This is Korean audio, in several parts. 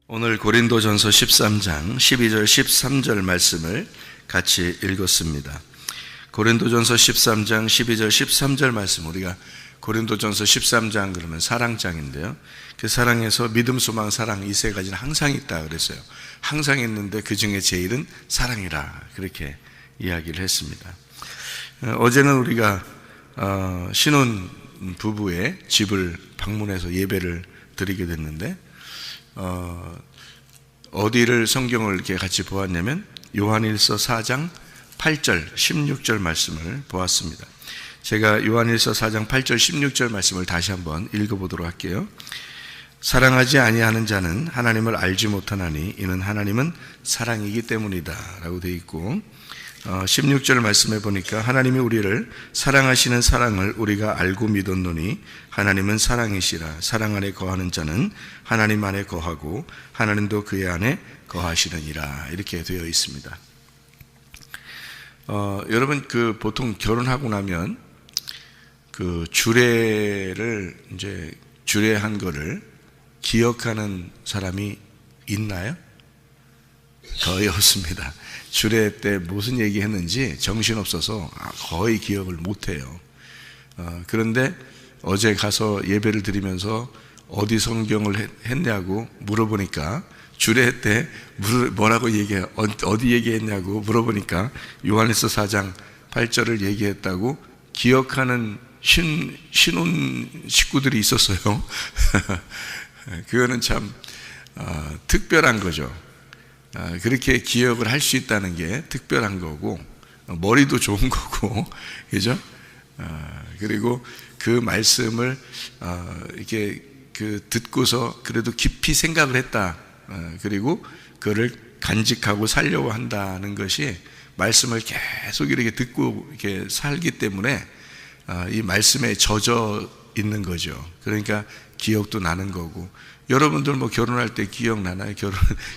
오늘 고린도전서 13장 12절 13절 말씀을 같이 읽었습니다. 고린도전서 13장 12절 13절 말씀, 우리가 고린도전서 13장 그러면 사랑장인데요, 그 사랑에서 믿음, 소망, 사랑 이 세 가지는 항상 있다 그랬어요. 항상 있는데 그 중에 제일은 사랑이라, 그렇게 이야기를 했습니다. 어제는 우리가 신혼 부부의 집을 방문해서 예배를 드리게 됐는데, 어디를 성경을 이렇게 같이 보았냐면 요한일서 4장 8절 16절 말씀을 보았습니다. 제가 요한일서 4장 8절 16절 말씀을 다시 한번 읽어보도록 할게요. 사랑하지 아니하는 자는 하나님을 알지 못하나니 이는 하나님은 사랑이기 때문이다 라고 되어 있고, 16절 말씀에 보니까 하나님이 우리를 사랑하시는 사랑을 우리가 알고 믿었노니 하나님은 사랑이시라. 사랑 안에 거하는 자는 하나님 안에 거하고 하나님도 그의 안에 거하시느니라, 이렇게 되어 있습니다. 여러분, 보통 결혼하고 나면 주례를 이제 주례한 거를 기억하는 사람이 있나요? 거의 없습니다. 주례 때 무슨 얘기 했는지 정신없어서 거의 기억을 못해요. 그런데 어제 가서 예배를 드리면서 어디 성경을 했냐고 물어보니까, 주례 때 뭐라고 어디 얘기했냐고 물어보니까 요한일서 4장 8절을 얘기했다고 기억하는 신혼 식구들이 있었어요. 그거는 참 특별한 거죠. 그렇게 기억을 할 수 있다는 게 특별한 거고, 머리도 좋은 거고, 그죠? 그리고 그 말씀을 이렇게 듣고서 그래도 깊이 생각을 했다. 그리고 그를 간직하고 살려고 한다는 것이, 말씀을 계속 이렇게 듣고 이렇게 살기 때문에 이 말씀에 젖어 있는 거죠. 그러니까 기억도 나는 거고. 여러분들 뭐 결혼할 때 기억나나요?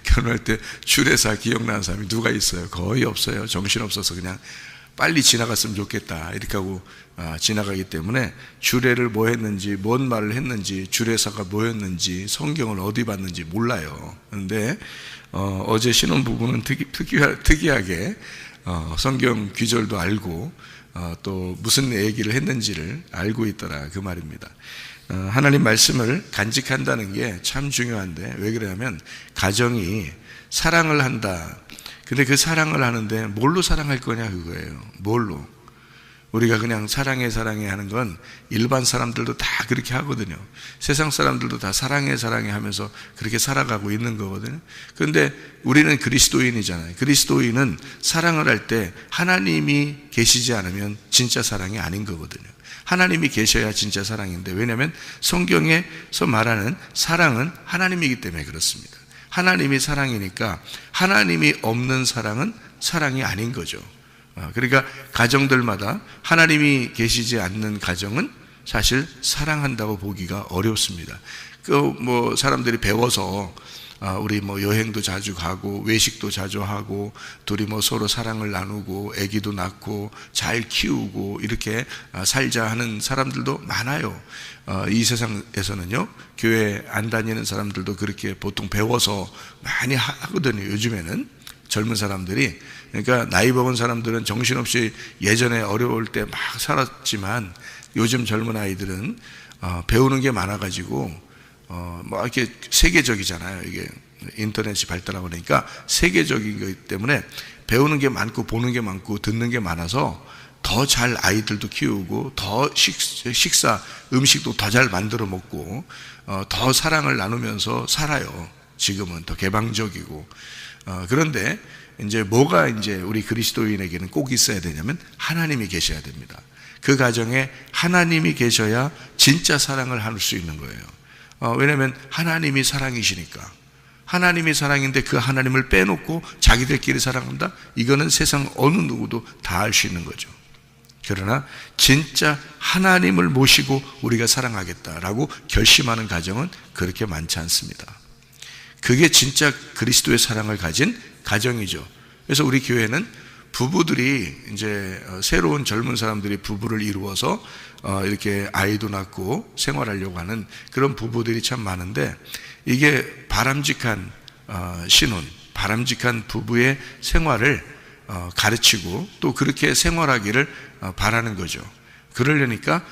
결혼할 때 주례사 기억나는 사람이 누가 있어요? 거의 없어요. 정신없어서 그냥 빨리 지나갔으면 좋겠다 이렇게 하고 지나가기 때문에 주례를 뭐 했는지, 뭔 말을 했는지, 주례사가 뭐였는지, 성경을 어디 봤는지 몰라요. 그런데 어제 신혼부부는 특이하게 성경 귀절도 알고 또 무슨 얘기를 했는지를 알고 있더라, 그 말입니다. 하나님 말씀을 간직한다는 게 참 중요한데, 왜 그러냐면 가정이 사랑을 한다. 근데 그 사랑을 하는데 뭘로 사랑할 거냐, 그거예요. 뭘로? 우리가 그냥 사랑해 하는 건 일반 사람들도 다 그렇게 하거든요. 세상 사람들도 다 사랑해 하면서 그렇게 살아가고 있는 거거든요. 그런데 우리는 그리스도인이잖아요. 그리스도인은 사랑을 할 때 하나님이 계시지 않으면 진짜 사랑이 아닌 거거든요. 하나님이 계셔야 진짜 사랑인데, 왜냐하면 성경에서 말하는 사랑은 하나님이기 때문에 그렇습니다. 하나님이 사랑이니까 하나님이 없는 사랑은 사랑이 아닌 거죠. 그러니까 가정들마다 하나님이 계시지 않는 가정은 사실 사랑한다고 보기가 어렵습니다. 사람들이 배워서 우리 여행도 자주 가고 외식도 자주 하고 둘이 서로 사랑을 나누고 아기도 낳고 잘 키우고 이렇게 살자 하는 사람들도 많아요. 이 세상에서는요, 교회 안 다니는 사람들도 그렇게 보통 배워서 많이 하거든요. 요즘에는 젊은 사람들이. 그러니까 나이 먹은 사람들은 정신없이 예전에 어려울 때 막 살았지만, 요즘 젊은 아이들은 배우는 게 많아가지고 이렇게 세계적이잖아요. 이게 인터넷이 발달하고 그러니까 세계적인 거기 때문에 배우는 게 많고 보는 게 많고 듣는 게 많아서 더 잘 아이들도 키우고, 더 음식도 더 잘 만들어 먹고, 더 사랑을 나누면서 살아요. 지금은 더 개방적이고. 그런데 이제 우리 그리스도인에게는 꼭 있어야 되냐면 하나님이 계셔야 됩니다. 그 가정에 하나님이 계셔야 진짜 사랑을 할 수 있는 거예요. 왜냐하면 하나님이 사랑이시니까. 하나님이 사랑인데 그 하나님을 빼놓고 자기들끼리 사랑한다? 이거는 세상 어느 누구도 다 알 수 있는 거죠. 그러나 진짜 하나님을 모시고 우리가 사랑하겠다라고 결심하는 가정은 그렇게 많지 않습니다. 그게 진짜 그리스도의 사랑을 가진 가정이죠. 그래서 우리 교회는 부부들이 이제 새로운 젊은 사람들이 부부를 이루어서 이렇게 아이도 낳고 생활하려고 하는 그런 부부들이 참 많은데, 이게 바람직한 신혼, 바람직한 부부의 생활을 가르치고 또 그렇게 생활하기를 바라는 거죠. 그러려니까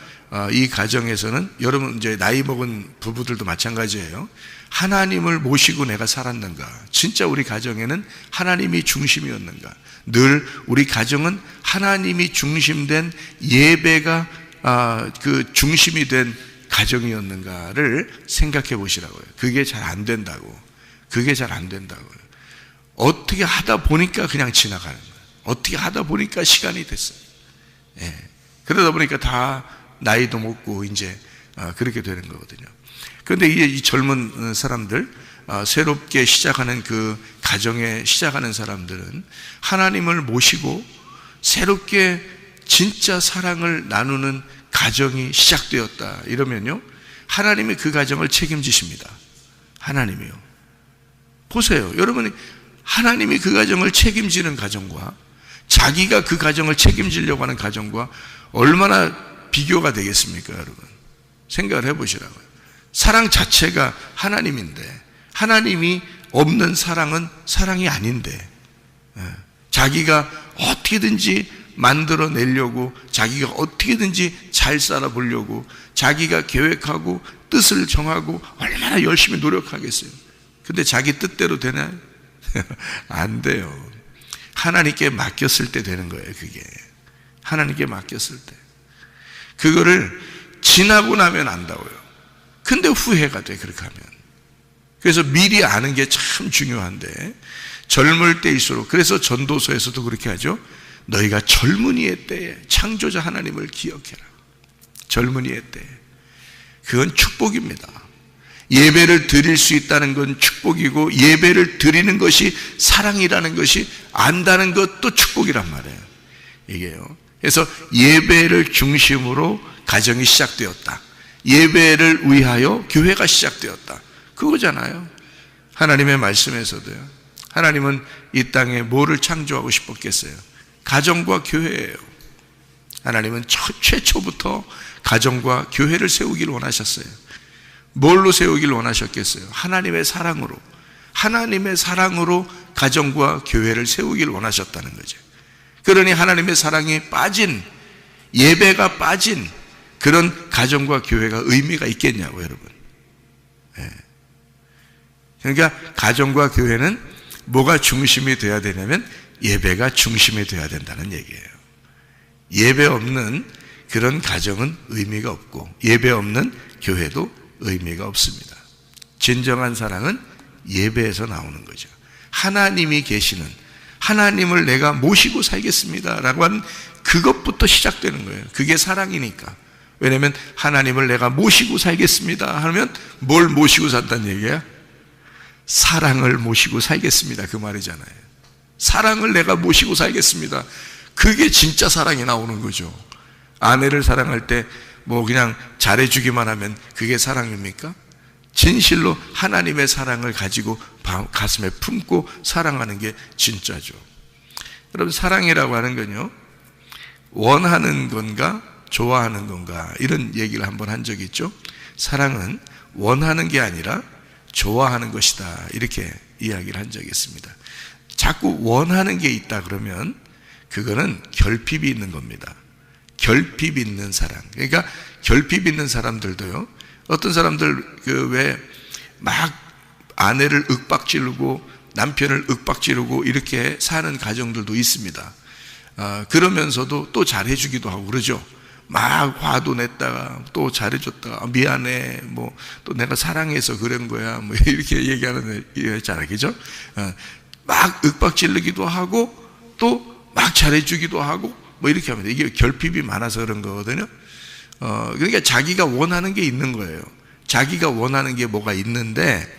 이 가정에서는 여러분 이제 나이 먹은 부부들도 마찬가지예요. 하나님을 모시고 내가 살았는가? 진짜 우리 가정에는 하나님이 중심이었는가? 늘 우리 가정은 하나님이 중심된 예배가 그 중심이 된 가정이었는가를 생각해 보시라고요. 그게 잘 안 된다고. 그게 잘 안 된다고요. 어떻게 하다 보니까 그냥 지나가는 거예요. 어떻게 하다 보니까 시간이 됐어요. 예. 그러다 보니까 다 나이도 먹고 이제 그렇게 되는 거거든요. 그런데 이 젊은 사람들, 새롭게 시작하는 그 가정에 시작하는 사람들은 하나님을 모시고 새롭게 진짜 사랑을 나누는 가정이 시작되었다 이러면요, 하나님이 그 가정을 책임지십니다. 하나님이요. 보세요. 여러분이 하나님이 그 가정을 책임지는 가정과 자기가 그 가정을 책임지려고 하는 가정과 얼마나 비교가 되겠습니까, 여러분? 생각을 해보시라고요. 사랑 자체가 하나님인데 하나님이 없는 사랑은 사랑이 아닌데, 자기가 어떻게든지 만들어내려고, 자기가 어떻게든지 잘 살아보려고, 자기가 계획하고 뜻을 정하고 얼마나 열심히 노력하겠어요. 근데 자기 뜻대로 되나요? 안 돼요. 하나님께 맡겼을 때 되는 거예요. 그게 하나님께 맡겼을 때. 그거를 지나고 나면 안다고요. 근데 후회가 돼, 그렇게 하면. 그래서 미리 아는 게 참 중요한데, 젊을 때일수록, 그래서 전도서에서도 그렇게 하죠. 너희가 젊은이의 때에 창조자 하나님을 기억해라. 젊은이의 때에. 그건 축복입니다. 예배를 드릴 수 있다는 건 축복이고, 예배를 드리는 것이 사랑이라는 것이 안다는 것도 축복이란 말이에요. 이게요. 그래서 예배를 중심으로 가정이 시작되었다. 예배를 위하여 교회가 시작되었다. 그거잖아요. 하나님의 말씀에서도요. 하나님은 이 땅에 뭐를 창조하고 싶었겠어요? 가정과 교회예요. 하나님은 최초부터 가정과 교회를 세우기를 원하셨어요. 뭘로 세우기를 원하셨겠어요? 하나님의 사랑으로. 하나님의 사랑으로 가정과 교회를 세우기를 원하셨다는 거죠. 그러니 하나님의 사랑이 빠진, 예배가 빠진 그런 가정과 교회가 의미가 있겠냐고, 여러분. 네. 그러니까 가정과 교회는 뭐가 중심이 돼야 되냐면 예배가 중심이 돼야 된다는 얘기예요. 예배 없는 그런 가정은 의미가 없고, 예배 없는 교회도 의미가 없습니다. 진정한 사랑은 예배에서 나오는 거죠. 하나님이 계시는, 하나님을 내가 모시고 살겠습니다 라고 하는 그것부터 시작되는 거예요. 그게 사랑이니까. 왜냐하면 하나님을 내가 모시고 살겠습니다 하면 뭘 모시고 산다는 얘기야? 사랑을 모시고 살겠습니다, 그 말이잖아요. 사랑을 내가 모시고 살겠습니다. 그게 진짜 사랑이 나오는 거죠. 아내를 사랑할 때 뭐 그냥 잘해주기만 하면 그게 사랑입니까? 진실로 하나님의 사랑을 가지고 가슴에 품고 사랑하는 게 진짜죠. 여러분, 사랑이라고 하는 건요, 원하는 건가 좋아하는 건가, 이런 얘기를 한번 한 적이 있죠. 사랑은 원하는 게 아니라 좋아하는 것이다, 이렇게 이야기를 한 적이 있습니다. 자꾸 원하는 게 있다 그러면 그거는 결핍이 있는 겁니다. 결핍 있는 사랑. 그러니까 결핍 있는 사람들도요, 어떤 사람들 왜 막 아내를 윽박지르고 남편을 윽박지르고 이렇게 사는 가정들도 있습니다. 그러면서도 또 잘해주기도 하고 그러죠. 막 화도 냈다가 또 잘해줬다가 미안해, 뭐 또 내가 사랑해서 그런 거야, 뭐 이렇게 얘기하는 있잖아요, 그죠? 막 윽박지르기도 하고 또 막 잘해주기도 하고 뭐 이렇게 합니다. 이게 결핍이 많아서 그런 거거든요. 그러니까 자기가 원하는 게 있는 거예요. 자기가 원하는 게 뭐가 있는데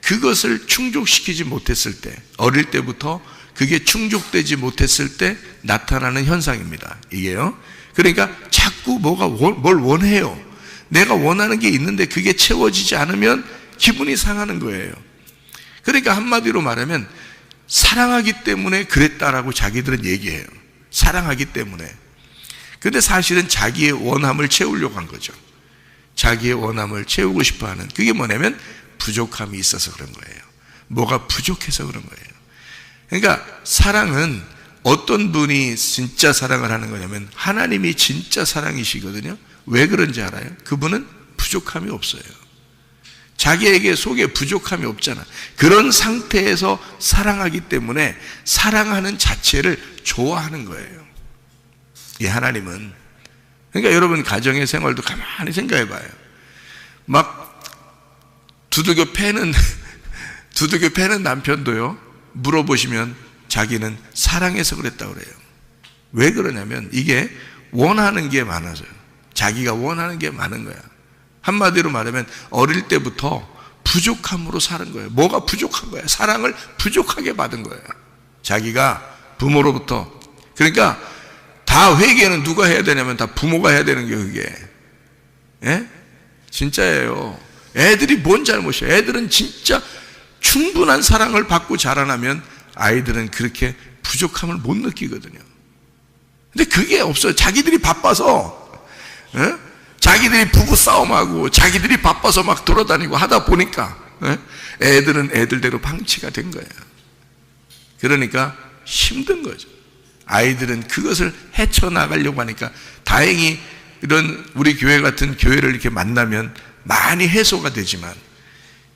그것을 충족시키지 못했을 때, 어릴 때부터 그게 충족되지 못했을 때 나타나는 현상입니다, 이게요. 그러니까 자꾸 뭘 원해요. 내가 원하는 게 있는데 그게 채워지지 않으면 기분이 상하는 거예요. 그러니까 한마디로 말하면 사랑하기 때문에 그랬다라고 자기들은 얘기해요. 사랑하기 때문에. 근데 사실은 자기의 원함을 채우려고 한 거죠. 자기의 원함을 채우고 싶어 하는, 그게 뭐냐면 부족함이 있어서 그런 거예요. 뭐가 부족해서 그런 거예요. 그러니까 사랑은 어떤 분이 진짜 사랑을 하는 거냐면 하나님이 진짜 사랑이시거든요. 왜 그런지 알아요? 그분은 부족함이 없어요. 자기에게 속에 부족함이 없잖아. 그런 상태에서 사랑하기 때문에 사랑하는 자체를 좋아하는 거예요. 이 하나님은. 그러니까 여러분 가정의 생활도 가만히 생각해 봐요. 막 두들겨 패는 남편도요, 물어보시면 자기는 사랑해서 그랬다고 그래요. 왜 그러냐면 이게 원하는 게 많아서요. 자기가 원하는 게 많은 거야. 한마디로 말하면 어릴 때부터 부족함으로 사는 거예요. 뭐가 부족한 거야? 사랑을 부족하게 받은 거예요. 자기가 부모로부터. 그러니까 다 회개는 누가 해야 되냐면 다 부모가 해야 되는 게 그게. 예? 진짜예요. 애들이 뭔 잘못이야? 애들은 진짜 충분한 사랑을 받고 자라나면 아이들은 그렇게 부족함을 못 느끼거든요. 근데 그게 없어요. 자기들이 바빠서, 자기들이 부부싸움하고 자기들이 바빠서 막 돌아다니고 하다 보니까 애들은 애들대로 방치가 된 거예요. 그러니까 힘든 거죠. 아이들은 그것을 헤쳐나가려고 하니까 다행히 이런 우리 교회 같은 교회를 이렇게 만나면 많이 해소가 되지만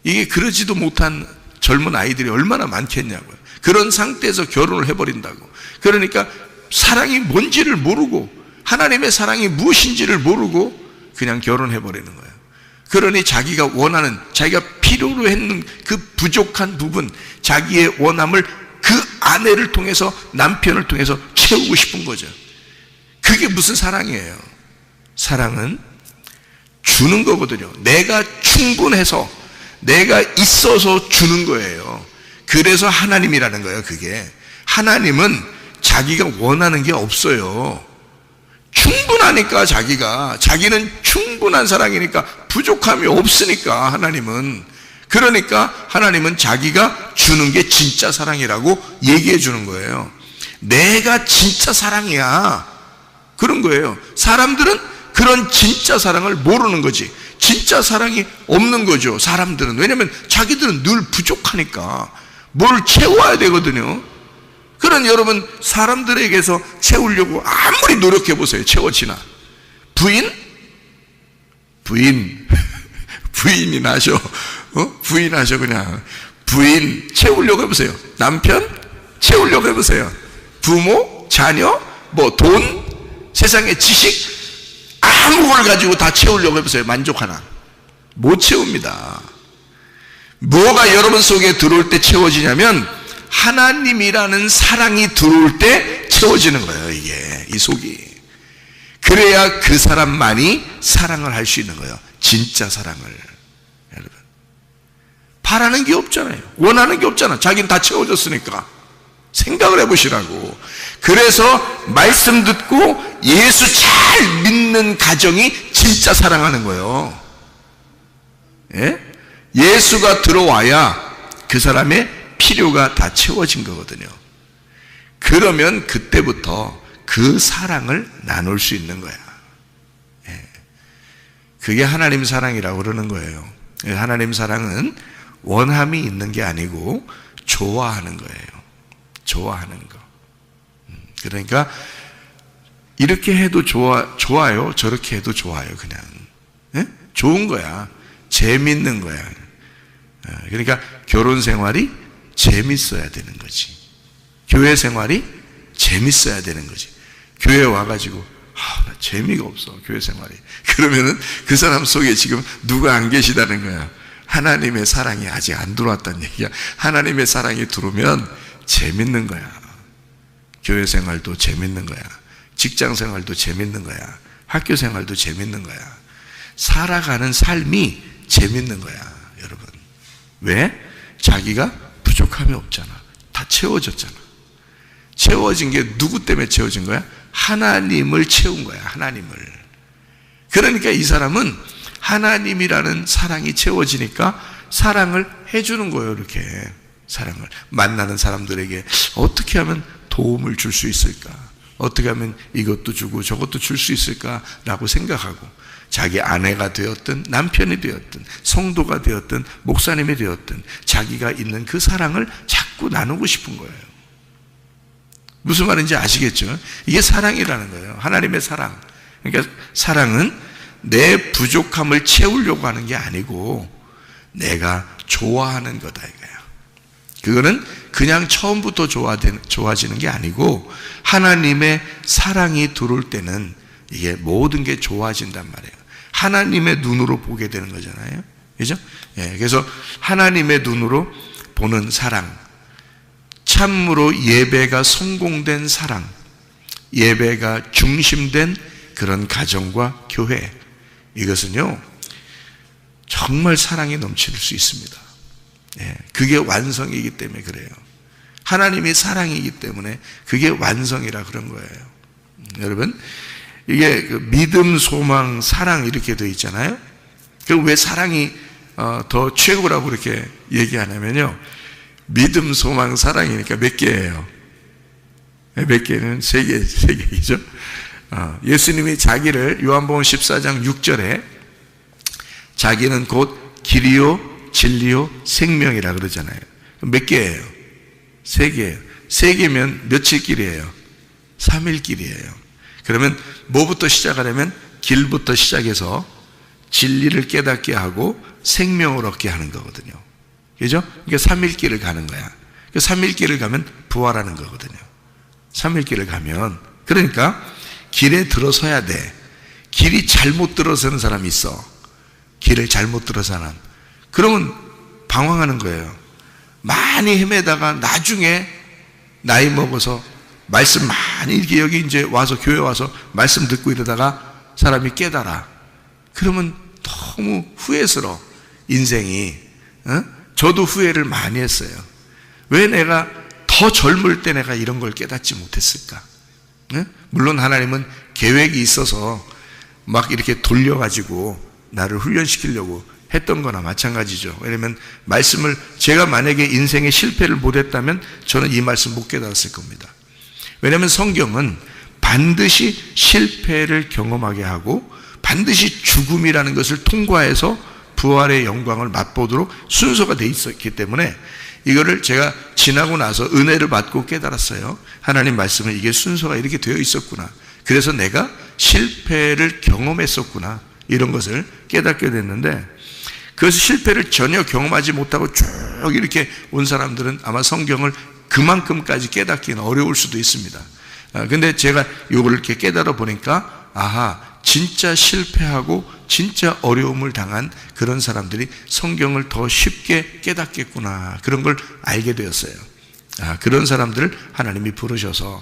이게 그러지도 못한 젊은 아이들이 얼마나 많겠냐고요. 그런 상태에서 결혼을 해버린다고. 그러니까 사랑이 뭔지를 모르고 하나님의 사랑이 무엇인지를 모르고 그냥 결혼해버리는 거예요. 그러니 자기가 원하는, 자기가 필요로 했는 그 부족한 부분, 자기의 원함을 그 아내를 통해서, 남편을 통해서 채우고 싶은 거죠. 그게 무슨 사랑이에요? 사랑은 주는 거거든요. 내가 충분해서, 내가 있어서 주는 거예요. 그래서 하나님이라는 거예요. 그게 하나님은 자기가 원하는 게 없어요. 충분하니까 자기는 충분한 사랑이니까 부족함이 없으니까 하나님은. 그러니까 하나님은 자기가 주는 게 진짜 사랑이라고 얘기해 주는 거예요. 내가 진짜 사랑이야, 그런 거예요. 사람들은 그런 진짜 사랑을 모르는 거지. 진짜 사랑이 없는 거죠, 사람들은. 왜냐하면 자기들은 늘 부족하니까 뭘 채워야 되거든요. 그런 여러분, 사람들에게서 채우려고 아무리 노력해 보세요. 채워지나? 부인이 나셔. 부인하셔. 그냥 부인 채우려고 해보세요. 남편 채우려고 해보세요. 부모, 자녀, 뭐 돈, 세상의 지식, 아무 걸 가지고 다 채우려고 해보세요. 만족하나? 못 채웁니다. 뭐가 여러분 속에 들어올 때 채워지냐면 하나님이라는 사랑이 들어올 때 채워지는 거예요. 이게, 이 속이. 그래야 그 사람만이 사랑을 할 수 있는 거예요. 진짜 사랑을. 여러분, 바라는 게 없잖아요. 원하는 게 없잖아. 자기는 다 채워졌으니까. 생각을 해보시라고. 그래서 말씀 듣고 예수 잘 믿는 가정이 진짜 사랑하는 거예요. 예? 예수가 들어와야 그 사람의 필요가 다 채워진 거거든요. 그러면 그때부터 그 사랑을 나눌 수 있는 거야. 예. 그게 하나님 사랑이라고 그러는 거예요. 하나님 사랑은 원함이 있는 게 아니고 좋아하는 거예요. 좋아하는 거. 그러니까 이렇게 해도 좋아요. 저렇게 해도 좋아요. 그냥. 예? 좋은 거야. 재밌는 거야. 그러니까 결혼 생활이 재밌어야 되는 거지. 교회 생활이 재밌어야 되는 거지. 교회 와가지고 나 재미가 없어, 교회 생활이. 그러면은 그 사람 속에 지금 누가 안 계시다는 거야. 하나님의 사랑이 아직 안 들어왔다는 얘기야. 하나님의 사랑이 들어오면 재밌는 거야. 교회 생활도 재밌는 거야. 직장 생활도 재밌는 거야. 학교 생활도 재밌는 거야. 살아가는 삶이 재밌는 거야, 여러분. 왜? 자기가 부족함이 없잖아. 다 채워졌잖아. 채워진 게 누구 때문에 채워진 거야? 하나님을 채운 거야, 하나님을. 그러니까 이 사람은 하나님이라는 사랑이 채워지니까 사랑을 해주는 거예요. 이렇게 사랑을 만나는 사람들에게 어떻게 하면 도움을 줄 수 있을까? 어떻게 하면 이것도 주고 저것도 줄 수 있을까라고 생각하고, 자기 아내가 되었든 남편이 되었든 성도가 되었든 목사님이 되었든 자기가 있는 그 사랑을 자꾸 나누고 싶은 거예요. 무슨 말인지 아시겠죠? 이게 사랑이라는 거예요. 하나님의 사랑. 그러니까 사랑은 내 부족함을 채우려고 하는 게 아니고 내가 좋아하는 거다 이거예요. 그거는 그냥 처음부터 좋아지는 게 아니고 하나님의 사랑이 들어올 때는 이게 모든 게 좋아진단 말이에요. 하나님의 눈으로 보게 되는 거잖아요. 그죠? 예, 그래서 하나님의 눈으로 보는 사랑, 참으로 예배가 성공된 사랑, 예배가 중심된 그런 가정과 교회, 이것은요 정말 사랑이 넘칠 수 있습니다. 예, 그게 완성이기 때문에 그래요. 하나님이 사랑이기 때문에 그게 완성이라 그런 거예요. 여러분, 이게 믿음, 소망, 사랑 이렇게 되어 있잖아요. 그럼 왜 사랑이 더 최고라고 그렇게 얘기하냐면요, 믿음, 소망, 사랑이니까 몇 개예요? 몇 개는? 세 개이죠. 예수님이 자기를 요한복음 14장 6절에 자기는 곧 길이요 진리요 생명이라 그러잖아요. 몇 개예요? 세 개예요. 세 개면 며칠 길이에요? 3일 길이에요. 그러면 뭐부터 시작하려면 길부터 시작해서 진리를 깨닫게 하고 생명을 얻게 하는 거거든요. 그죠? 그러니까 3일 길을 가는 거야. 3일 길을 가면 부활하는 거거든요. 3일 길을 가면, 그러니까 길에 들어서야 돼. 길이 잘못 들어서는 사람이 있어. 길을 잘못 들어서 사람. 그러면 방황하는 거예요. 많이 헤매다가 나중에 나이 먹어서 말씀 많이 이렇게 여기 이제 와서 교회 와서 말씀 듣고 이러다가 사람이 깨달아. 그러면 너무 후회스러워. 인생이. 저도 후회를 많이 했어요. 왜 내가 더 젊을 때 내가 이런 걸 깨닫지 못했을까? 물론 하나님은 계획이 있어서 막 이렇게 돌려가지고 나를 훈련시키려고 했던 거나 마찬가지죠. 왜냐면 말씀을 제가 만약에 인생에 실패를 못했다면 저는 이 말씀 못 깨달았을 겁니다. 왜냐하면 성경은 반드시 실패를 경험하게 하고 반드시 죽음이라는 것을 통과해서 부활의 영광을 맛보도록 순서가 돼 있었기 때문에 이거를 제가 지나고 나서 은혜를 받고 깨달았어요. 하나님 말씀은 이게 순서가 이렇게 되어 있었구나. 그래서 내가 실패를 경험했었구나. 이런 것을 깨닫게 됐는데, 그래서 실패를 전혀 경험하지 못하고 쭉 이렇게 온 사람들은 아마 성경을 그만큼까지 깨닫기는 어려울 수도 있습니다. 근데 제가 이걸 이렇게 깨달아 보니까, 아하, 진짜 실패하고 진짜 어려움을 당한 그런 사람들이 성경을 더 쉽게 깨닫겠구나, 그런 걸 알게 되었어요. 그런 사람들을 하나님이 부르셔서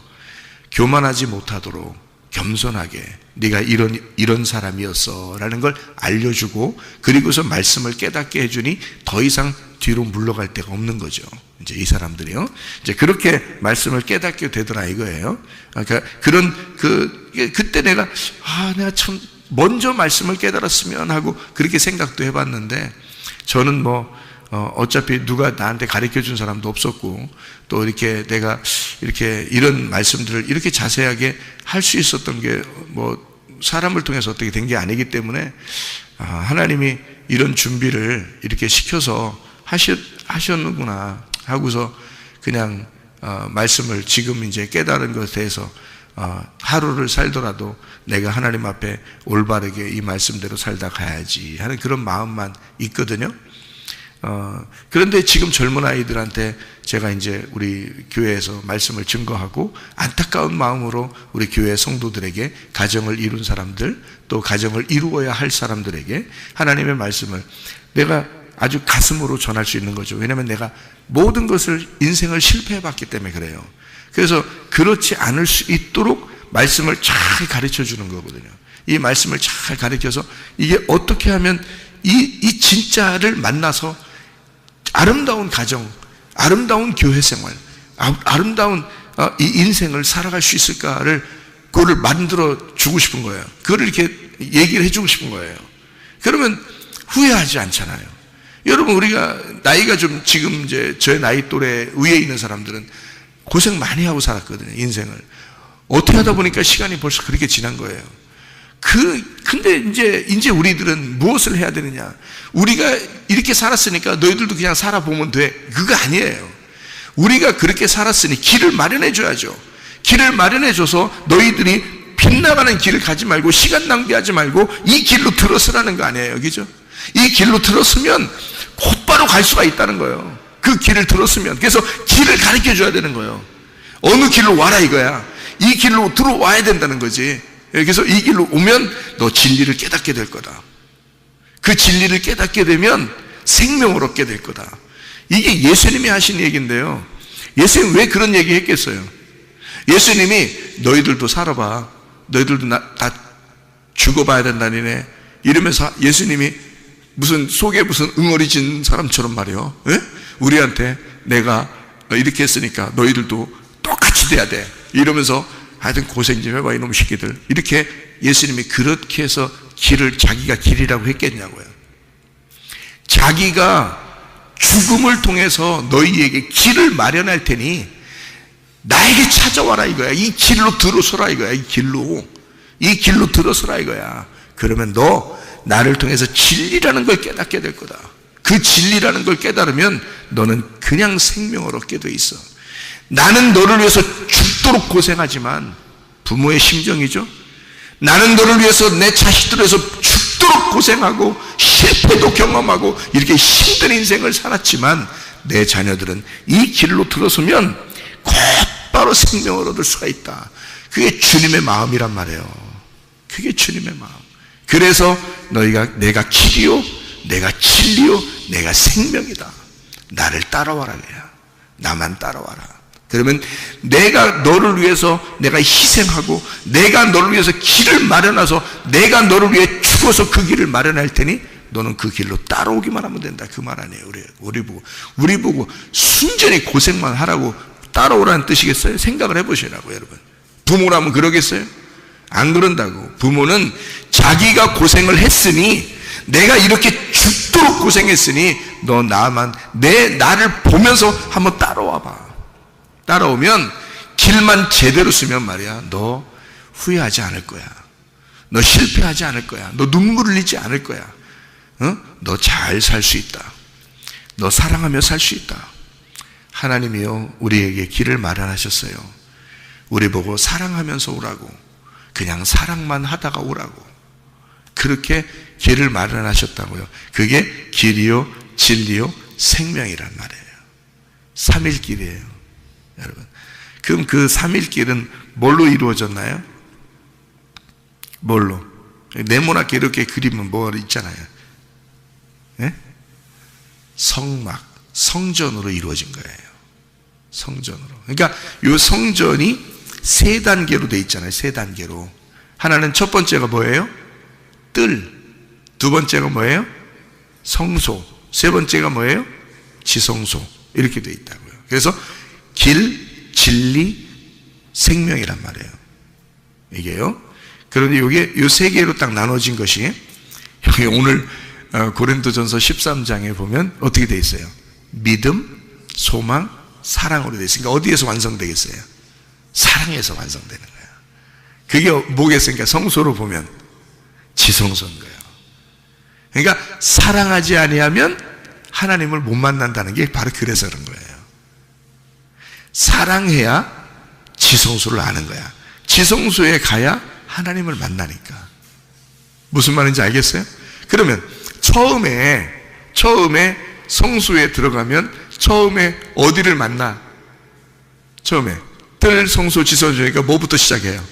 교만하지 못하도록 겸손하게 네가 이런 사람이었어 라는 걸 알려주고, 그리고서 말씀을 깨닫게 해주니 더 이상 뒤로 물러갈 데가 없는 거죠. 이제 이 사람들이요, 이제 그렇게 말씀을 깨닫게 되더라 이거예요. 그러니까 그때 내가 참 먼저 말씀을 깨달았으면 하고 그렇게 생각도 해봤는데, 저는 어차피 누가 나한테 가르쳐 준 사람도 없었고, 또 이렇게 내가 이렇게 이런 말씀들을 이렇게 자세하게 할 수 있었던 게 사람을 통해서 어떻게 된 게 아니기 때문에, 하나님이 이런 준비를 이렇게 시켜서 하셨는구나 하고서 그냥 말씀을 지금 이제 깨달은 것에 대해서 하루를 살더라도 내가 하나님 앞에 올바르게 이 말씀대로 살다 가야지 하는 그런 마음만 있거든요. 그런데 지금 젊은 아이들한테 제가 이제 우리 교회에서 말씀을 증거하고, 안타까운 마음으로 우리 교회 성도들에게, 가정을 이룬 사람들, 또 가정을 이루어야 할 사람들에게 하나님의 말씀을 내가 아주 가슴으로 전할 수 있는 거죠. 왜냐하면 내가 모든 것을, 인생을 실패해봤기 때문에 그래요. 그래서 그렇지 않을 수 있도록 말씀을 잘 가르쳐 주는 거거든요. 이 말씀을 잘 가르쳐서 이게 어떻게 하면 이 진짜를 만나서 아름다운 가정, 아름다운 교회 생활, 아름다운 이 인생을 살아갈 수 있을까를, 그거를 만들어 주고 싶은 거예요. 그걸 이렇게 얘기를 해주고 싶은 거예요. 그러면 후회하지 않잖아요. 여러분, 우리가 나이가 좀 지금 이제 저의 나이 또래 위에 있는 사람들은 고생 많이 하고 살았거든요, 인생을. 어떻게 하다 보니까 시간이 벌써 그렇게 지난 거예요. 근데 이제 우리들은 무엇을 해야 되느냐? 우리가 이렇게 살았으니까 너희들도 그냥 살아보면 돼. 그거 아니에요. 우리가 그렇게 살았으니 길을 마련해 줘야죠. 길을 마련해 줘서 너희들이 빗나가는 길을 가지 말고 시간 낭비하지 말고 이 길로 들어서라는 거 아니에요. 그죠? 이 길로 들어서면 곧바로 갈 수가 있다는 거예요. 그 길을 들었으면. 그래서 길을 가르쳐 줘야 되는 거예요. 어느 길로 와라 이거야. 이 길로 들어와야 된다는 거지. 그래서 이 길로 오면 너 진리를 깨닫게 될 거다. 그 진리를 깨닫게 되면 생명을 얻게 될 거다. 이게 예수님이 하신 얘기인데요. 예수님 왜 그런 얘기 했겠어요? 예수님이 너희들도 살아봐. 너희들도 다 죽어봐야 된다니네. 이러면서 예수님이 속에 무슨 응어리진 사람처럼 말이요. 예? 우리한테 내가 이렇게 했으니까 너희들도 똑같이 돼야 돼. 이러면서 하여튼 고생 좀 해봐 이놈 새끼들. 이렇게 예수님이 그렇게 해서 자기가 길이라고 했겠냐고요. 자기가 죽음을 통해서 너희에게 길을 마련할 테니 나에게 찾아와라 이거야. 이 길로 들어서라 이거야. 이 길로 들어서라 이거야. 그러면 너 나를 통해서 진리라는 걸 깨닫게 될 거다. 그 진리라는 걸 깨달으면 너는 그냥 생명을 얻게 돼 있어. 나는 너를 위해서 죽도록 고생하지만, 부모의 심정이죠. 나는 너를 위해서 내 자식들을 위해서 죽도록 고생하고 실패도 경험하고 이렇게 힘든 인생을 살았지만 내 자녀들은 이 길로 들어서면 곧바로 생명을 얻을 수가 있다. 그게 주님의 마음이란 말이에요. 그게 주님의 마음. 그래서 내가 길이요, 내가 진리요, 내가 생명이다. 나를 따라와라 그래요. 나만 따라와라. 그러면 내가 너를 위해서 내가 희생하고 내가 너를 위해서 길을 마련해서 내가 너를 위해 죽어서 그 길을 마련할 테니 너는 그 길로 따라오기만 하면 된다. 그 말 아니에요. 우리 보고 순전히 고생만 하라고 따라오라는 뜻이겠어요? 생각을 해보시라고 여러분. 부모라면 그러겠어요? 안 그런다고. 부모는 자기가 고생을 했으니, 내가 이렇게 죽도록 고생했으니 너 나를 보면서 한번 따라와봐. 따라오면 길만 제대로 쓰면 말이야, 너 후회하지 않을 거야. 너 실패하지 않을 거야. 너 눈물 흘리지 않을 거야. 너 잘 살 수 있다. 너 사랑하며 살 수 있다. 하나님이요, 우리에게 길을 마련하셨어요. 우리 보고 사랑하면서 오라고, 그냥 사랑만 하다가 오라고, 그렇게 길을 마련하셨다고요. 그게 길이요, 진리요, 생명이란 말이에요. 3일길이에요. 여러분, 그럼 그 3일길은 뭘로 이루어졌나요? 뭘로? 네모나게 이렇게 그리면 뭐 있잖아요. 네? 성전으로 이루어진 거예요. 성전으로. 그러니까 이 성전이 3단계로 돼 있잖아요. 3단계로. 하나는 첫 번째가 뭐예요? 뜰. 두 번째가 뭐예요? 성소. 세 번째가 뭐예요? 지성소. 이렇게 돼 있다고요. 그래서 길, 진리, 생명이란 말이에요. 이게요. 그런데 이게 이 3개로 딱 나눠진 것이, 여기 오늘 고린도전서 13장에 보면 어떻게 돼 있어요? 믿음, 소망, 사랑으로 돼 있으니까 어디에서 완성되겠어요? 사랑에서 완성되는 거예요. 그게 뭐겠습니까? 성소로 보면 지성소인 거예요. 그러니까 사랑하지 아니하면 하나님을 못 만난다는 게 바로 그래서 그런 거예요. 사랑해야 지성소를 아는 거야. 지성소에 가야 하나님을 만나니까. 무슨 말인지 알겠어요? 그러면 처음에 성소에 들어가면 처음에 어디를 만나? 처음에 뜰, 성소, 지성소니까 뭐부터 시작해요?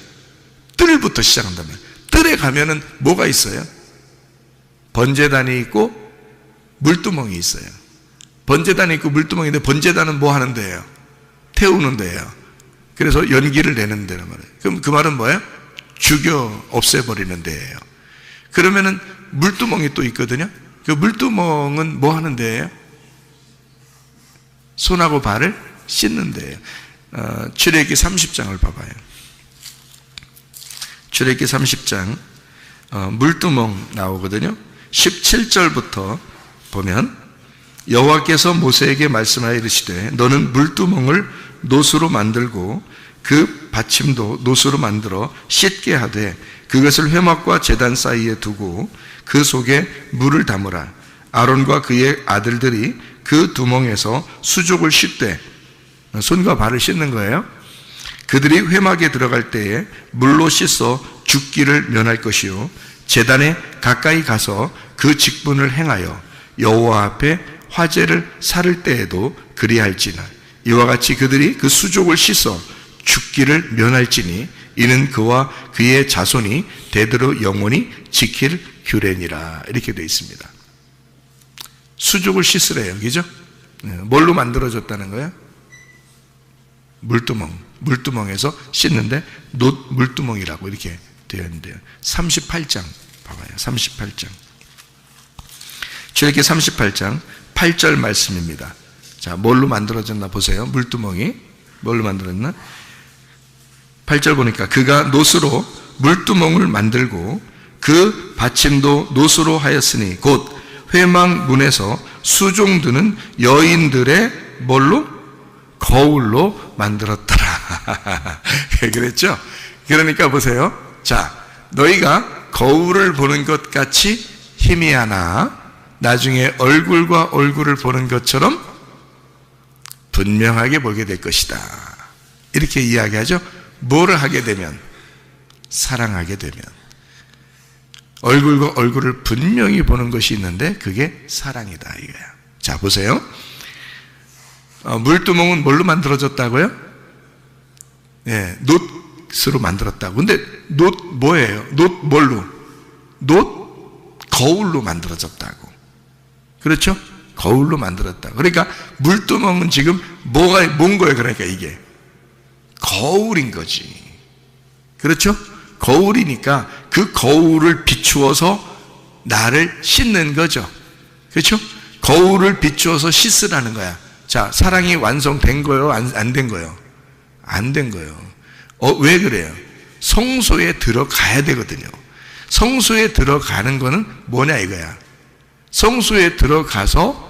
뜰부터 시작한다면, 뜰에 가면은 뭐가 있어요? 번제단이 있고 물두멍이 있어요. 번제단이 있고 물두멍인데, 번제단은 뭐 하는 데예요? 태우는 데예요. 그래서 연기를 내는 데란 말이에요. 그럼 그 말은 뭐예요? 죽여 없애버리는 데예요. 그러면은 물두멍이 또 있거든요. 그 물두멍은 뭐 하는 데예요? 손하고 발을 씻는 데예요. 출애굽기 30장을 봐봐요. 출애굽기 30장 물두멍 나오거든요. 17절부터 보면, 여호와께서 모세에게 말씀하여 이르시되 너는 물두멍을 노수로 만들고 그 받침도 노수로 만들어 씻게 하되 그것을 회막과 제단 사이에 두고 그 속에 물을 담으라. 아론과 그의 아들들이 그 두멍에서 수족을 씻되, 손과 발을 씻는 거예요. 그들이 회막에 들어갈 때에 물로 씻어 죽기를 면할 것이요 제단에 가까이 가서 그 직분을 행하여 여호와 앞에 화제를 살을 때에도 그리할지나 이와 같이 그들이 그 수족을 씻어 죽기를 면할지니 이는 그와 그의 자손이 대대로 영원히 지킬 규례니라. 이렇게 되어 있습니다. 수족을 씻으래요. 그죠? 뭘로 만들어졌다는 거예요? 물두멍에서 씻는데 놋 물두멍이라고 이렇게 되어 있는데요. 38장 봐봐요. 38장. 출애굽기 38장 8절 말씀입니다. 자, 뭘로 만들어졌나 보세요. 물두멍이 뭘로 만들었나? 8절 보니까 그가 놋으로 물두멍을 만들고 그 받침도 놋으로 하였으니 곧 회막 문에서 수종 드는 여인들의 뭘로? 거울로 만들었더라. 그랬죠? 그러니까 보세요. 자, 너희가 거울을 보는 것 같이 희미하나 나중에 얼굴과 얼굴을 보는 것처럼 분명하게 보게 될 것이다. 이렇게 이야기하죠. 뭐를 하게 되면? 사랑하게 되면. 얼굴과 얼굴을 분명히 보는 것이 있는데 그게 사랑이다 이거야. 자, 보세요. 물두멍은 뭘로 만들어졌다고요? 예, 놋으로 만들었다고. 근데 놋 뭐예요? 놋 뭘로? 놋 거울로 만들어졌다고. 그렇죠? 거울로 만들었다고. 그러니까 물두멍은 지금 뭔 거예요? 그러니까 이게 거울인 거지. 그렇죠? 거울이니까 그 거울을 비추어서 나를 씻는 거죠. 그렇죠? 거울을 비추어서 씻으라는 거야. 자, 사랑이 완성된 거요? 안 된 거요? 안 된 거요. 왜 그래요? 성소에 들어가야 되거든요. 성소에 들어가는 거는 뭐냐 이거야. 성소에 들어가서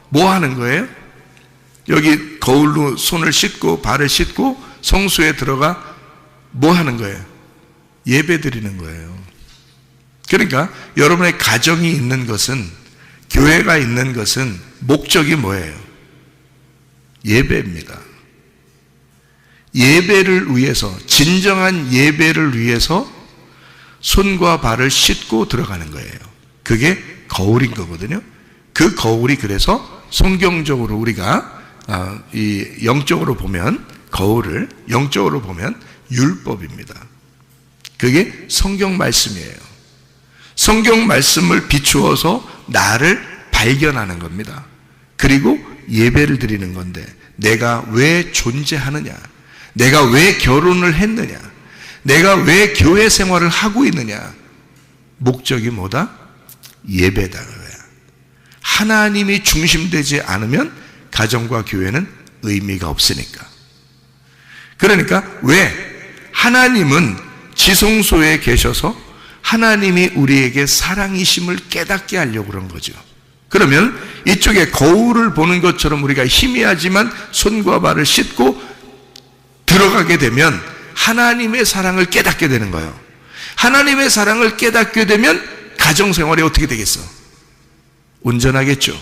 뭐 하는 거예요? 여기 거울로 손을 씻고 발을 씻고 성소에 들어가 뭐 하는 거예요? 예배 드리는 거예요. 그러니까 여러분의 가정이 있는 것은, 교회가 있는 것은 목적이 뭐예요? 예배입니다. 예배를 위해서, 진정한 예배를 위해서 손과 발을 씻고 들어가는 거예요. 그게 거울인 거거든요. 그 거울이 그래서 성경적으로 우리가 이 영적으로 보면 거울을 영적으로 보면 율법입니다. 그게 성경 말씀이에요. 성경 말씀을 비추어서 나를 발견하는 겁니다. 그리고 예배를 드리는 건데 내가 왜 존재하느냐, 내가 왜 결혼을 했느냐, 내가 왜 교회 생활을 하고 있느냐, 목적이 뭐다? 예배다. 하나님이 중심되지 않으면 가정과 교회는 의미가 없으니까. 그러니까 왜? 하나님은 지성소에 계셔서 하나님이 우리에게 사랑이심을 깨닫게 하려고 그런 거죠. 그러면 이쪽에 거울을 보는 것처럼 우리가 희미하지만 손과 발을 씻고 들어가게 되면 하나님의 사랑을 깨닫게 되는 거예요. 하나님의 사랑을 깨닫게 되면 가정생활이 어떻게 되겠어? 온전하겠죠.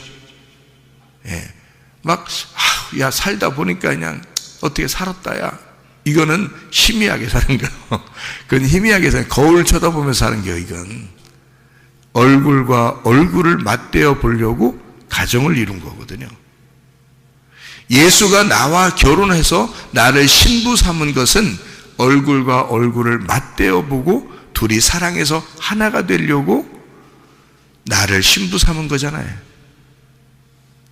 예. 막, 야, 살다 보니까 그냥 어떻게 살았다, 야. 이거는 희미하게 사는 거예요. 그건 희미하게 사는, 거울 쳐다보면서 사는 거예요, 이건. 얼굴과 얼굴을 맞대어 보려고 가정을 이룬 거거든요. 예수가 나와 결혼해서 나를 신부 삼은 것은 얼굴과 얼굴을 맞대어 보고 둘이 사랑해서 하나가 되려고 나를 신부 삼은 거잖아요.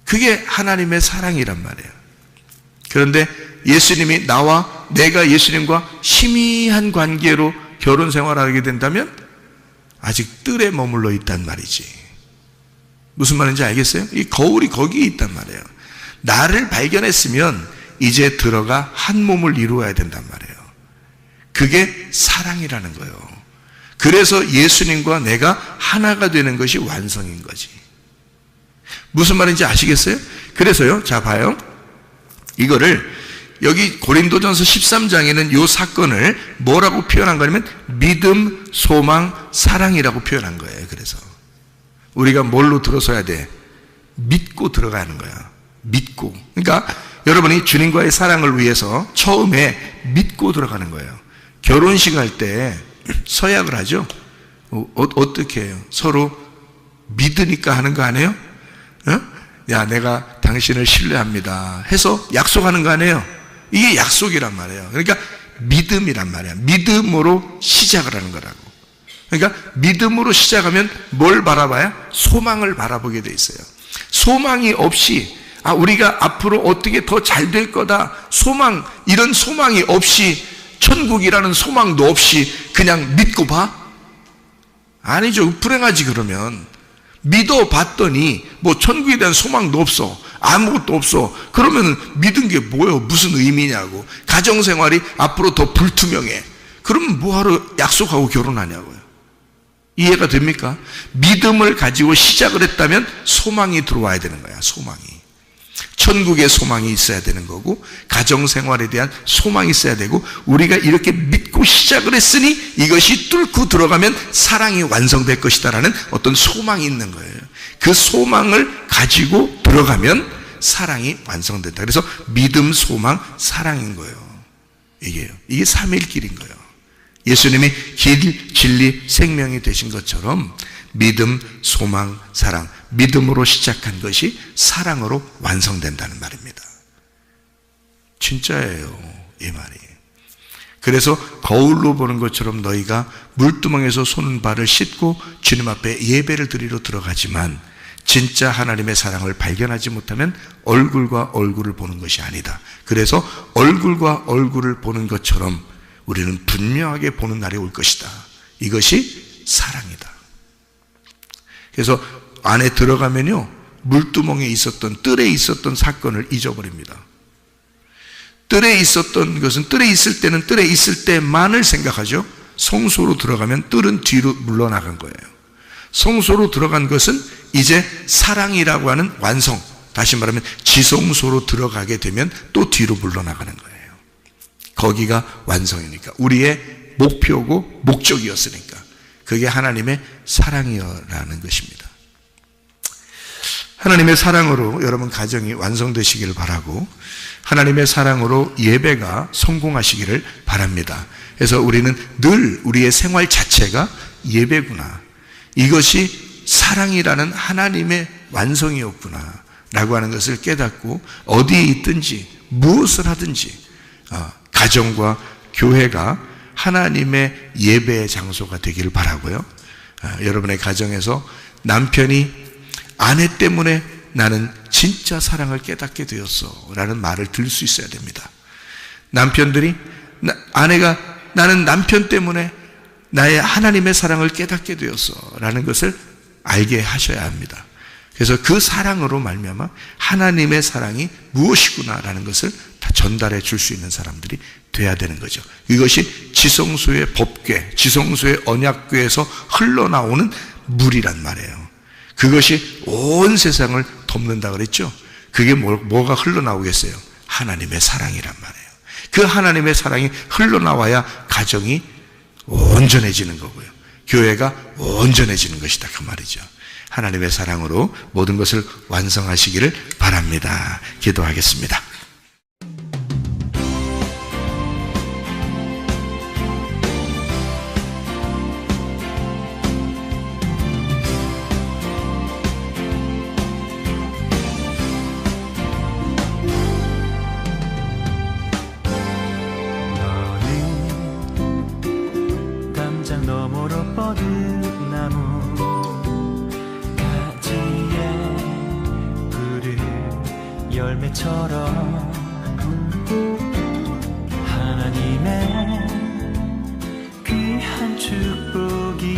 그게 하나님의 사랑이란 말이에요. 그런데 예수님이 내가 예수님과 희미한 관계로 결혼 생활하게 된다면 아직 뜰에 머물러 있단 말이지. 무슨 말인지 알겠어요? 이 거울이 거기에 있단 말이에요. 나를 발견했으면 이제 들어가 한 몸을 이루어야 된단 말이에요. 그게 사랑이라는 거예요. 그래서 예수님과 내가 하나가 되는 것이 완성인 거지. 무슨 말인지 아시겠어요? 그래서요, 자 봐요. 이거를 여기 고린도전서 13장에는 이 사건을 뭐라고 표현한 거냐면 믿음, 소망, 사랑이라고 표현한 거예요. 그래서 우리가 뭘로 들어서야 돼? 믿고 들어가는 거야. 믿고. 그러니까 여러분이 주님과의 사랑을 위해서 처음에 믿고 들어가는 거예요. 결혼식 할 때 서약을 하죠. 어떻게 해요? 서로 믿으니까 하는 거 아니에요? 야, 내가 당신을 신뢰합니다 해서 약속하는 거 아니에요? 이게 약속이란 말이에요. 그러니까 믿음이란 말이야. 믿음으로 시작을 하는 거라고. 그러니까 믿음으로 시작하면 뭘 바라봐야? 소망을 바라보게 돼 있어요. 소망이 없이 우리가 앞으로 어떻게 더 잘 될 거다, 소망, 이런 소망이 없이, 천국이라는 소망도 없이 그냥 믿고 봐? 아니죠. 불행하지. 그러면 믿어봤더니 뭐 천국에 대한 소망도 없어, 아무것도 없어. 그러면 믿은 게 뭐예요? 무슨 의미냐고. 가정생활이 앞으로 더 불투명해. 그러면 뭐하러 약속하고 결혼하냐고요. 이해가 됩니까? 믿음을 가지고 시작을 했다면 소망이 들어와야 되는 거야. 소망이. 천국의 소망이 있어야 되는 거고, 가정생활에 대한 소망이 있어야 되고, 우리가 이렇게 믿고 시작을 했으니 이것이 뚫고 들어가면 사랑이 완성될 것이다라는 어떤 소망이 있는 거예요. 그 소망을 가지고 들어가면 사랑이 완성된다. 그래서 믿음, 소망, 사랑인 거예요. 이게 삼위일길인 거예요. 예수님이 길, 진리, 생명이 되신 것처럼 믿음, 소망, 사랑, 믿음으로 시작한 것이 사랑으로 완성된다는 말입니다. 진짜예요, 이 말이. 그래서 거울로 보는 것처럼 너희가 물두멍에서 손발을 씻고 주님 앞에 예배를 드리러 들어가지만 진짜 하나님의 사랑을 발견하지 못하면 얼굴과 얼굴을 보는 것이 아니다. 그래서 얼굴과 얼굴을 보는 것처럼 우리는 분명하게 보는 날이 올 것이다. 이것이 사랑이다. 그래서 안에 들어가면요, 물두멍에 있었던, 뜰에 있었던 사건을 잊어버립니다. 뜰에 있었던 것은 뜰에 있을 때는 뜰에 있을 때만을 생각하죠. 성소로 들어가면 뜰은 뒤로 물러나간 거예요. 성소로 들어간 것은 이제 사랑이라고 하는 완성, 다시 말하면 지성소로 들어가게 되면 또 뒤로 물러나가는 거예요. 거기가 완성이니까, 우리의 목표고 목적이었으니까. 그게 하나님의 사랑이라는 것입니다. 하나님의 사랑으로 여러분 가정이 완성되시기를 바라고, 하나님의 사랑으로 예배가 성공하시기를 바랍니다. 그래서 우리는 늘 우리의 생활 자체가 예배구나, 이것이 사랑이라는 하나님의 완성이었구나 라고 하는 것을 깨닫고, 어디에 있든지 무엇을 하든지 가정과 교회가 하나님의 예배의 장소가 되기를 바라고요. 여러분의 가정에서 남편이 아내 때문에 나는 진짜 사랑을 깨닫게 되었어 라는 말을 들을 수 있어야 됩니다. 남편들이, 아내가 나는 남편 때문에 나의 하나님의 사랑을 깨닫게 되었어 라는 것을 알게 하셔야 합니다. 그래서 그 사랑으로 말미암아 하나님의 사랑이 무엇이구나 라는 것을 다 전달해 줄 수 있는 사람들이 돼야 되는 거죠. 이것이 지성소의 법궤, 지성소의 언약궤에서 흘러나오는 물이란 말이에요. 그것이 온 세상을 덮는다 그랬죠. 그게 뭐가 흘러나오겠어요? 하나님의 사랑이란 말이에요. 그 하나님의 사랑이 흘러나와야 가정이 온전해지는 거고요, 교회가 온전해지는 것이다, 그 말이죠. 하나님의 사랑으로 모든 것을 완성하시기를 바랍니다. 기도하겠습니다. 너머로 뻗은 나무 가지에 푸른 열매처럼 하나님의 귀한 축복이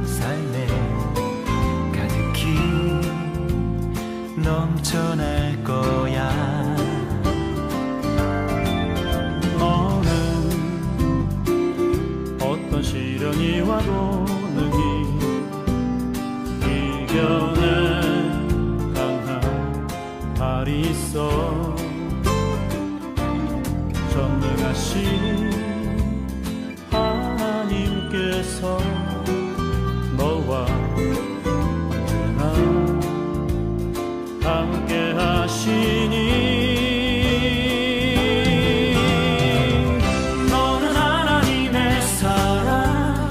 삶에 가득히 넘쳐날 거야. 시련이 와도 능히 이겨낼 강한 발이 있어. 전능하신 하나님께서 너와 언제나 함께 하시니 너는 하나님의 사랑,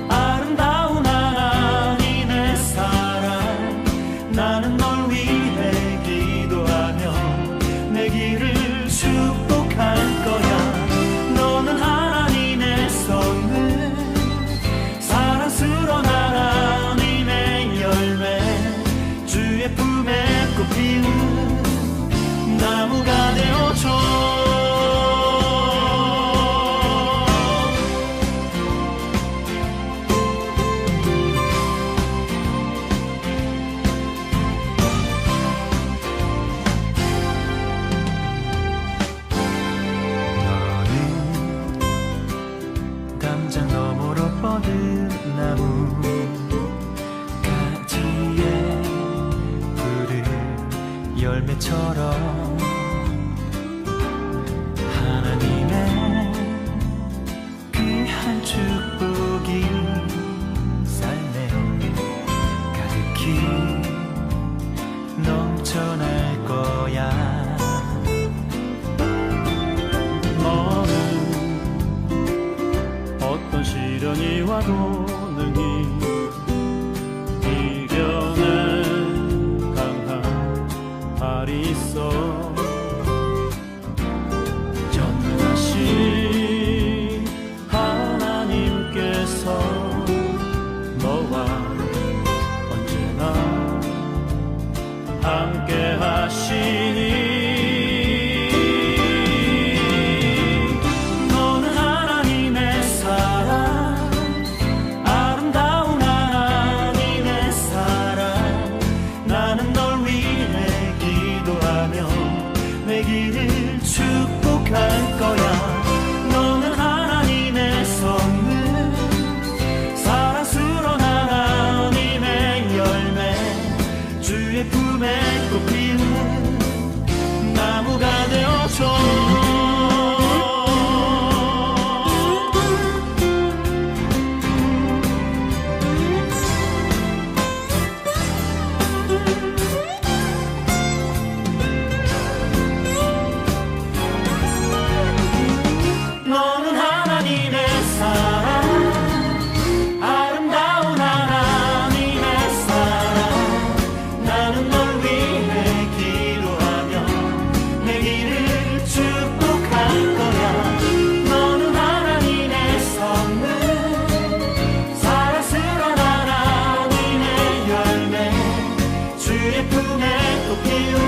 아름다운 하나님의 사랑. 나는 널 위해 기도하며 내 길을 축복할 거야. 너는 하나님의 선물, 사랑스러운 하나님의 열매, 주의 품에 꽃 피운 나무가 되어줘. 담장 너머로 뻗은 나무 가지에 푸른 열매처럼 하나님의 귀한 축복이 삶에 가득히 넘쳐날 거야. 너는 어떤 시련이 와도 능히 이겨낸 강한 발이 있어. 전능하신 하나님께서 너와 언제나 함께 하시니 내 길을 축복할 거야. 너는 하나님의 선물, 사랑스러운 하나님의 열매, 주의 품에 꽃 피운 나무가 되어줘. 너는 하나님의 사랑, 아름다운 하나님의 사랑. 나는 널 위해 기도하며 내 길을 축복할 거야. 너는 하나님의 선물, 사랑스러운 하나님의 열매, 주의 품에 꽃 피운